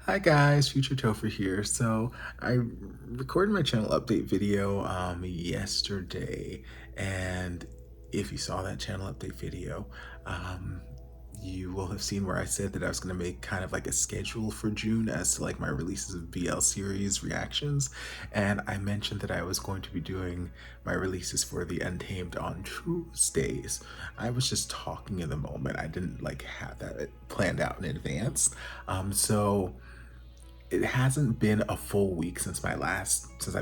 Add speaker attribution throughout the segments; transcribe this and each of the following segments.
Speaker 1: Hi guys, Future Topher here. So I recorded my channel update video yesterday, and if you saw that channel update video, um, you will have seen where I said that I was going to make kind of like a schedule for June as to like my releases of BL series reactions, and I mentioned that I was going to be doing my releases for the Untamed on Tuesdays. I was just talking in the moment. I didn't like have that planned out in advance. So it hasn't been a full week since I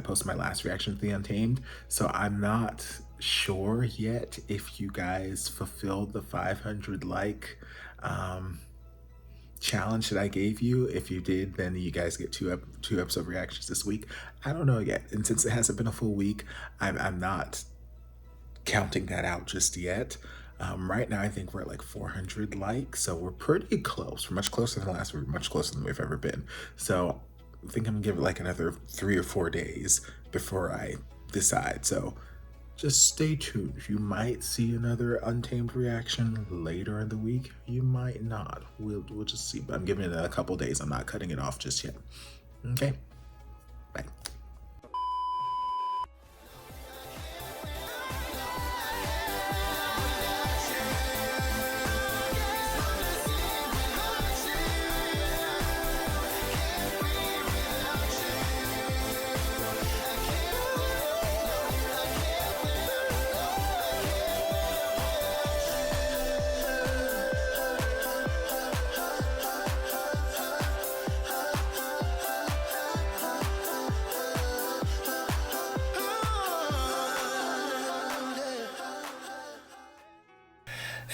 Speaker 1: posted my last reaction to the Untamed, so I'm not sure yet if you guys fulfilled the 500 like challenge that I gave you. If you did, then you guys get two episode reactions this week. I don't know yet, and since it hasn't been a full week, I'm not counting that out just yet. Right now, I think we're at like 400 likes, so we're pretty close. We're much closer than last week, much closer than we've ever been. So I think I'm gonna give it like another 3 or 4 days before I decide. So just stay tuned. You might see another Untamed reaction later in the week. You might not. We'll just see. But I'm giving it a couple days. I'm not cutting it off just yet. Okay. Bye.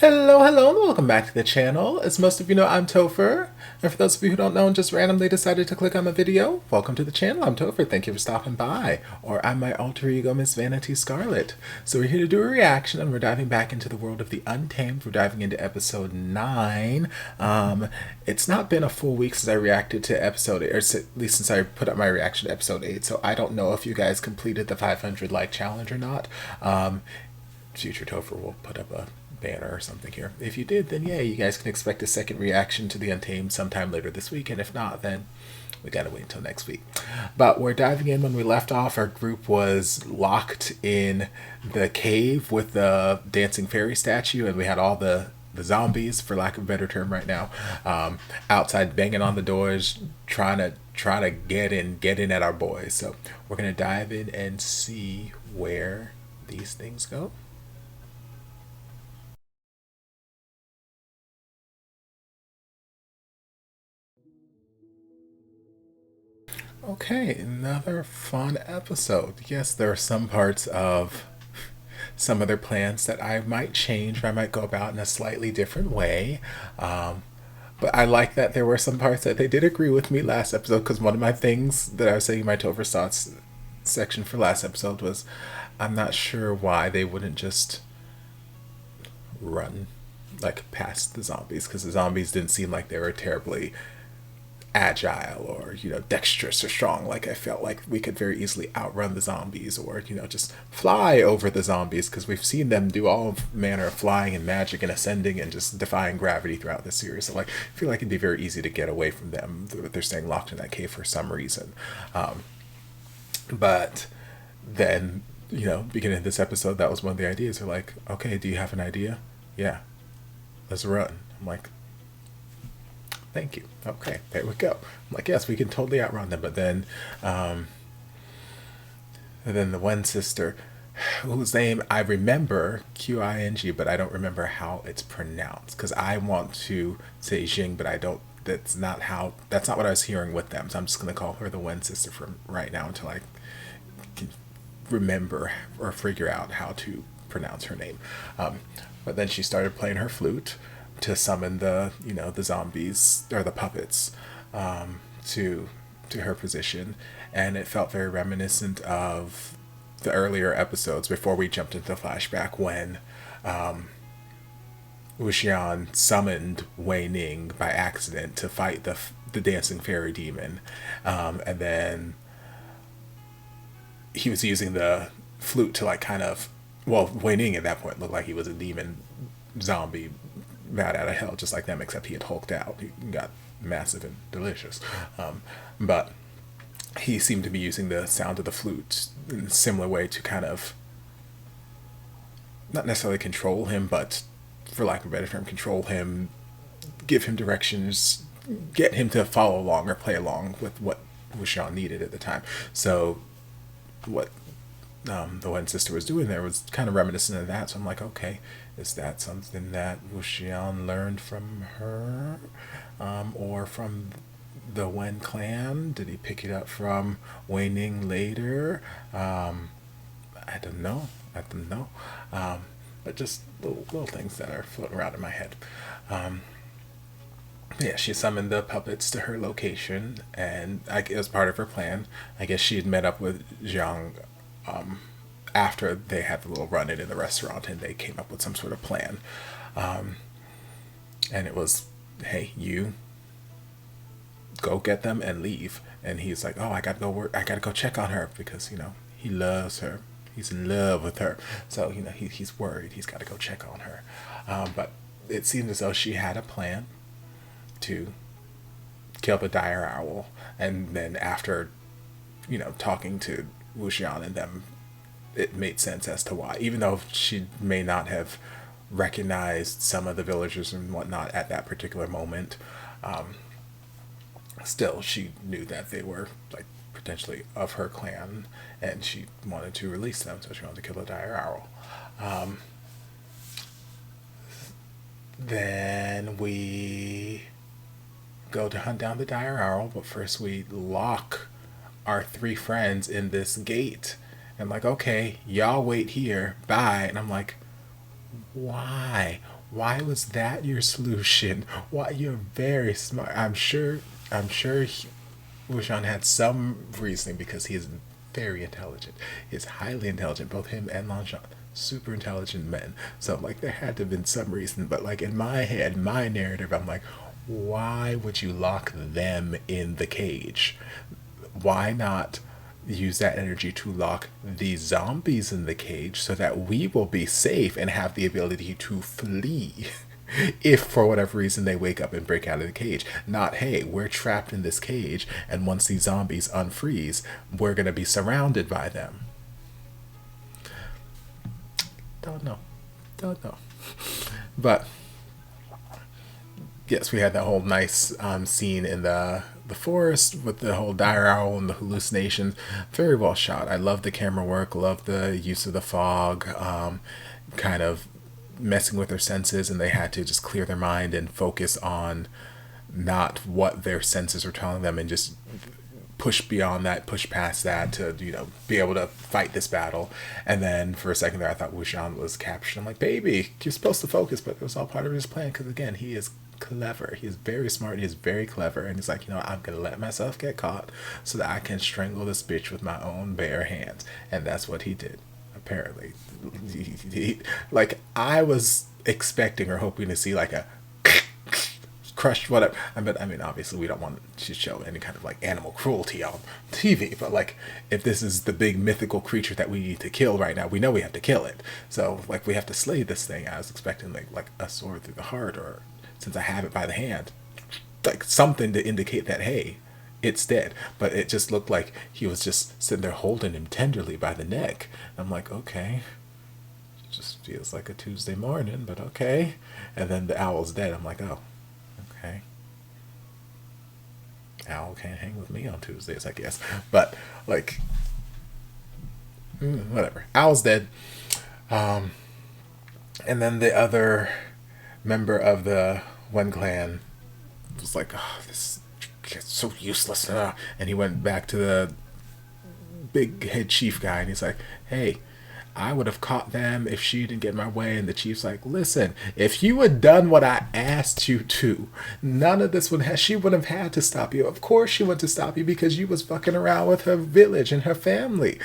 Speaker 1: Hello, hello, and welcome back to the channel. As most of you know, I'm Topher. And for those of you who don't know and just randomly decided to click on the video, welcome to the channel. I'm Topher. Thank you for stopping by. Or I'm my alter ego, Miss Vanity Scarlet. So we're here to do a reaction, and we're diving back into the world of the Untamed. We're diving into episode 9. It's not been a full week since I reacted to episode 8, or at least since I put up my reaction to episode 8. So I don't know if you guys completed the 500 like challenge or not. Future Topher will put up a banner or something here. If you did, then yeah, you guys can expect a second reaction to the Untamed sometime later this week, and if not, then we gotta wait until next week. But we're diving in. When we left off, our group was locked in the cave with the dancing fairy statue, and we had all the zombies, for lack of a better term right now, outside banging on the doors, trying to get in at our boys. So we're gonna dive in and see where these things go. Okay, another fun episode. Yes, there are some parts of some of their plans that I might change, or I might go about in a slightly different way. But I like that there were some parts that they did agree with me last episode, because one of my things that I was saying in my Topher thoughts section for last episode was I'm not sure why they wouldn't just run like past the zombies, because the zombies didn't seem like they were terribly agile or dexterous or strong. Like I felt like we could very easily outrun the zombies, or just fly over the zombies, because we've seen them do all manner of flying and magic and ascending and just defying gravity throughout the series. So like I feel like it'd be very easy to get away from them. They're staying locked in that cave for some reason. But then beginning of this episode, that was one of the ideas. They're like, okay, do you have an idea? Yeah, let's run. I'm like, thank you. Okay, there we go. I'm like, yes, we can totally outrun them. But then, and then the one sister, whose name I remember, Qing, but I don't remember how it's pronounced, because I want to say Ying, but I don't. That's not what I was hearing with them. So I'm just gonna call her the one sister from right now until I can remember or figure out how to pronounce her name. But then she started playing her flute to summon the the zombies or the puppets to her position, and it felt very reminiscent of the earlier episodes before we jumped into the flashback when Wuxian summoned Wang by accident to fight the dancing fairy demon, and then he was using the flute to like kind of, well, Wang at that point looked like he was a demon zombie mad out of hell, just like them, except he had hulked out. He got massive and delicious. But he seemed to be using the sound of the flute in a similar way to kind of, not necessarily control him, but for lack of a better term, control him, give him directions, get him to follow along or play along with what Wuxia needed at the time. So what the one sister was doing there was kind of reminiscent of that. So I'm like, okay, is that something that Wuxia learned from her, or from the Wen clan? Did he pick it up from Wei Ning later? I don't know. But just little things that are floating around in my head. Yeah, she summoned the puppets to her location, and as part of her plan, I guess she had met up with Zhang after they had the little run-in in the restaurant, and they came up with some sort of plan. And it was, hey, you go get them and leave. And he's like, oh, I gotta go work. I gotta go check on her because, he loves her. He's in love with her. So, he's worried. He's got to go check on her. But it seemed as though she had a plan to kill the dire owl. And then after, talking to Wuxian and them, it made sense as to why. Even though she may not have recognized some of the villagers and whatnot at that particular moment, still, she knew that they were, potentially of her clan, and she wanted to release them, so she wanted to kill the dire owl. Then we go to hunt down the dire owl, but first we lock our 3 friends in this gate. And okay, y'all wait here, bye. And I'm like, why? Why was that your solution? Why? You're very smart. I'm sure Wuxian had some reasoning because he is very intelligent. He is highly intelligent, both him and Lanshan. Super intelligent men. So there had to have been some reason, but in my head, my narrative, I'm like, why would you lock them in the cage? Why not use that energy to lock the zombies in the cage so that we will be safe and have the ability to flee if for whatever reason they wake up and break out of the cage? Not, hey, we're trapped in this cage, and once these zombies unfreeze, we're going to be surrounded by them. Don't know. But yes, we had that whole nice scene in the forest with the whole dire owl and the hallucinations. Very well shot. I love the camera work, love the use of the fog, kind of messing with their senses, and they had to just clear their mind and focus on not what their senses were telling them, and just push beyond that, push past that to, be able to fight this battle. And then for a second there, I thought Wuxian was captured. I'm like, baby, you're supposed to focus, but it was all part of his plan, because again, he is clever. He is very smart. He is very clever. And he's like, I'm going to let myself get caught so that I can strangle this bitch with my own bare hands. And that's what he did, apparently. I was expecting or hoping to see a crushed whatever. I mean, obviously we don't want to show any kind of animal cruelty on TV, but if this is the big mythical creature that we need to kill right now, we know we have to kill it. So we have to slay this thing. I was expecting a sword through the heart, or since I have it by the hand, something to indicate that, hey, it's dead. But it just looked like he was just sitting there holding him tenderly by the neck. I'm like, okay, it just feels like a Tuesday morning, but okay. And then the owl's dead. I'm like, oh, okay. Owl can't hang with me on Tuesdays, I guess. But whatever. Owl's dead. And then the other member of the Wen clan was like, oh, this is so useless. And he went back to the big head chief guy, and he's like, hey, I would have caught them if she didn't get in my way. And the chief's like, listen, if you had done what I asked you to, none of this she wouldn't have had to stop you. Of course she went to stop you because you was fucking around with her village and her family.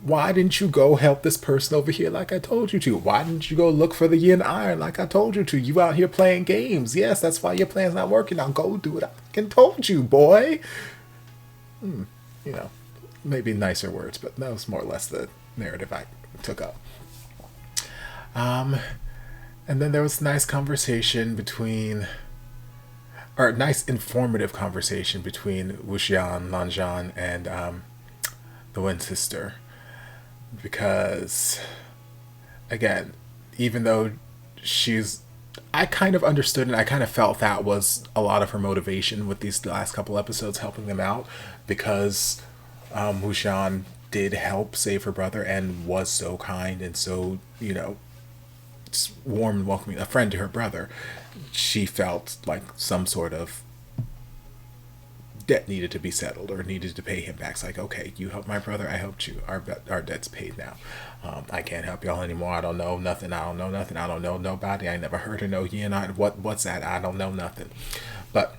Speaker 1: Why didn't you go help this person over here like I told you to? Why didn't you go look for the yin iron like I told you to? You out here playing games. Yes, that's why your plan's not working. Now go do it. I fucking told you, boy. Maybe nicer words, but that was more or less the narrative I took up. And then there was a nice conversation between or a nice informative conversation between Wuxian, Lanzhan, and the Wen sister. Because, again, even though I kind of understood and I kind of felt that was a lot of her motivation with these last couple episodes, helping them out, because Wuxian did help save her brother and was so kind and so, warm and welcoming, a friend to her brother. She felt like some sort of debt needed to be settled or needed to pay him back. It's like, okay, you helped my brother, I helped you. Our debt's paid now. I can't help y'all anymore. I don't know nothing. I don't know nothing. I don't know nobody. I never heard of no Yin. What's that? I don't know nothing. But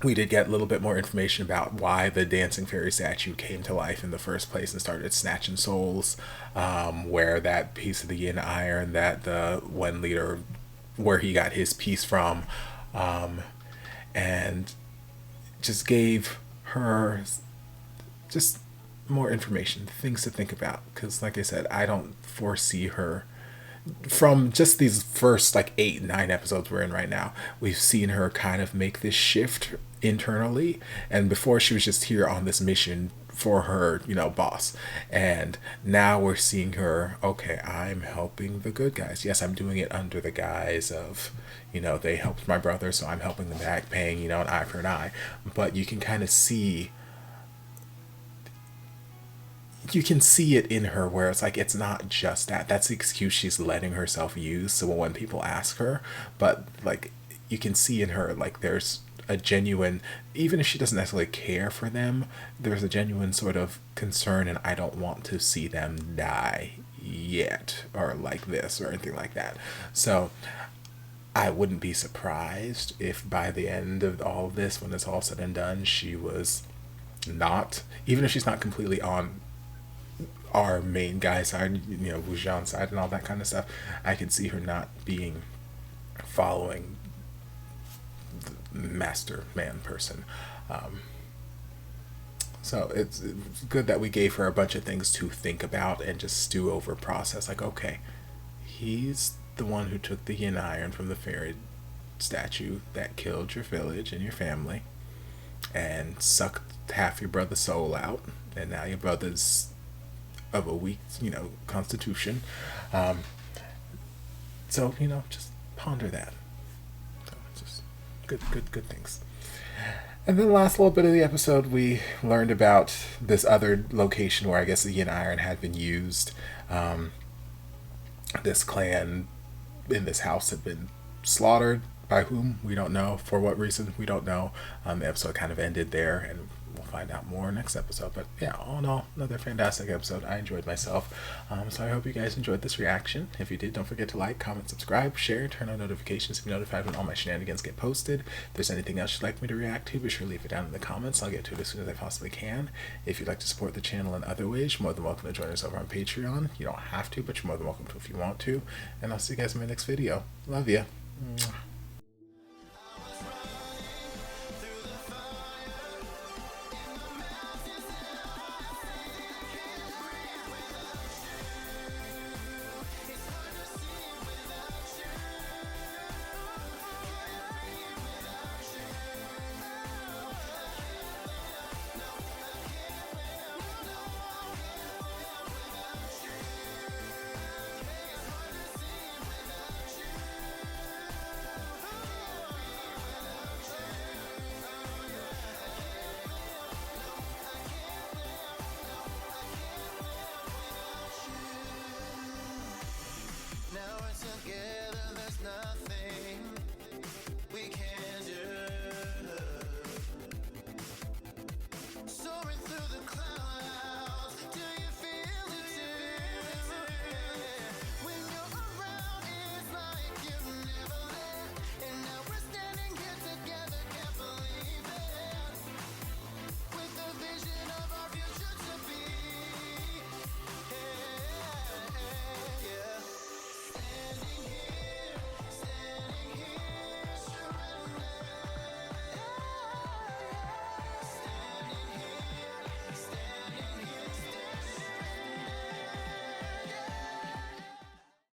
Speaker 1: we did get a little bit more information about why the dancing fairy statue came to life in the first place and started snatching souls, where that piece of the yin iron that the Wen leader, where he got his piece from, and just gave her just more information, things to think about. Because like I said, I don't foresee her, from just these first like 8-9 episodes we're in right now, we've seen her kind of make this shift internally. And before, she was just here on this mission for her, boss. And now we're seeing her, okay, I'm helping the good guys. Yes, I'm doing it under the guise of, they helped my brother, so I'm helping them back, paying, an eye for an eye. But you can kind of see, it in her, where it's like, it's not just that. That's the excuse she's letting herself use. So when people ask her, but like, you can see in her, like, there's a genuine, even if she doesn't necessarily care for them, there's a genuine sort of concern, and I don't want to see them die yet, or like this, or anything like that. So I wouldn't be surprised if by the end of all of this, when it's all said and done, she was not, even if she's not completely on our main guy side, Wuxian side and all that kind of stuff, I could see her not being following the master man person. So it's good that we gave her a bunch of things to think about and just stew over, process. Like, okay, he's the one who took the yin iron from the fairy statue that killed your village and your family and sucked half your brother's soul out, and now your brother's of a weak, constitution. So, just ponder that. So, just good things. And then the last little bit of the episode, we learned about this other location where I guess the yin iron had been used. This clan in this house had been slaughtered. By whom? We don't know. For what reason? We don't know. The episode kind of ended there, and we'll find out more next episode. But yeah, all in all, another fantastic episode. I enjoyed myself. So I hope you guys enjoyed this reaction. If you did, don't forget to like, comment, subscribe, share, turn on notifications to be notified when all my shenanigans get posted. If there's anything else you'd like me to react to, be sure to leave it down in the comments. I'll get to it as soon as I possibly can. If you'd like to support the channel in other ways, you're more than welcome to join us over on Patreon. You don't have to, but you're more than welcome to if you want to. And I'll see you guys in my next video. Love ya. Mwah.